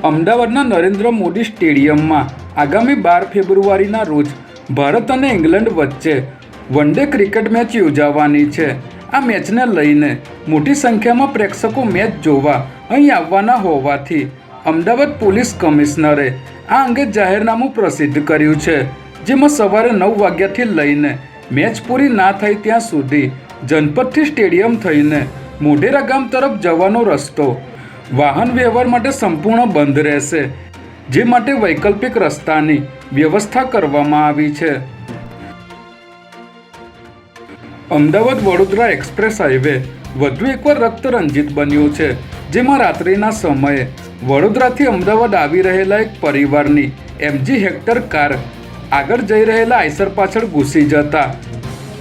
અમદાવાદના નરેન્દ્ર મોદી સ્ટેડિયમમાં આગામી 12 ફેબ્રુઆરીના રોજ ભારત અને ઇંગ્લેન્ડ વચ્ચે વન ડે ક્રિકેટ મેચ યોજાવાની છે. આ મેચને લઈને મોટી સંખ્યામાં પ્રેક્ષકો મેચ જોવા અહીં આવવાના હોવાથી અમદાવાદ પોલીસ કમિશનરે આ અંગે જાહેરનામું પ્રસિદ્ધ કર્યું છે, જેમાં સવારે 9 વાગ્યાથી લઈને મેચ પૂરી ના થાય ત્યાં સુધી જનપથથી સ્ટેડિયમ થઈને મોઢેરા ગામ તરફ જવાનો રસ્તો વાહન વ્યવહાર માટે સંપૂર્ણ બંધ રહેશે, જે માટે વૈકલ્પિક રસ્તાની વ્યવસ્થા કરવામાં આવી છે. અમદાવાદ વડોદરા એક્સપ્રેસ હાઈવે વધુ એકવાર રક્તરંજિત બન્યો છે, જેમાં રાત્રિના સમયે વડોદરાથી અમદાવાદ આવી રહેલા એક પરિવારની MG હેક્ટર કાર આગળ જઈ રહેલા આઈસર પાછળ ઘૂસી જતા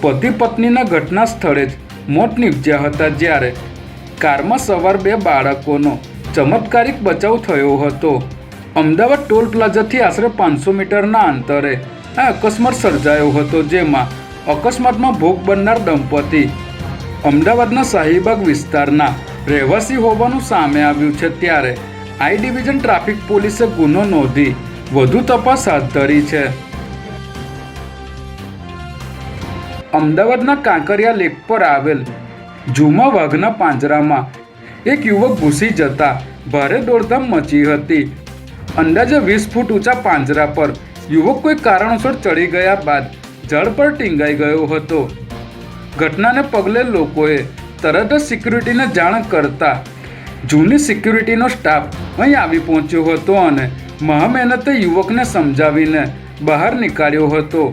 પતિ પત્નીના ઘટના સ્થળે જ મોત નીપજ્યા હતા, જ્યારે કારમાં સવાર 2 બાળકોનો ચમત્કારિક બચાવ થયો હતો. અમદાવાદ ટોલ પ્લાઝાથી આશરે 500 મીટરના અંતરે આ અકસ્માત સર્જાયો હતો, જેમાં અકસ્માતમાં ભોગ બનનાર દંપતી અમદાવાદના શાહીબાગ વિસ્તારના રહેવાસી હોવાનું સામે આવ્યું છે, ત્યારે આઈ ડિવિઝન ટ્રાફિક પોલીસે ગુનો નોંધી વધુ તપાસ હાથ ધરી છે. અમદાવાદના કાંકરિયા લેક પર આવેલ ઝૂમા વાઘના પાંજરામાં એક યુવક ઘૂસી જતા ભારે દોડધામ મચી હતી. અંદાજે 20 ફૂટ ઊંચા પાંજરા પર યુવક કોઈ કારણોસર ચડી ગયા બાદ જળ પર ટીંગાઈ ગયો હતો. ઘટનાને પગલે લોકોએ તરત જ સિક્યુરિટીને જાણ કરતા જૂની સિક્યુરિટીનો સ્ટાફ અહીં આવી પહોંચ્યો હતો અને મહામહેનતે યુવકને સમજાવીને બહાર નીકાળ્યો હતો.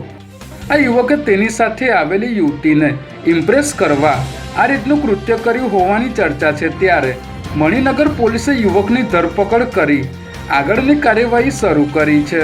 આ યુવકે તેની સાથે આવેલી યુવતીને ઇમ્પ્રેસ કરવા આ રીતનું કૃત્ય કર્યું હોવાની ચર્ચા છે, ત્યારે મણિનગર પોલીસે યુવકની ધરપકડ કરી આગળની કાર્યવાહી શરૂ કરી છે.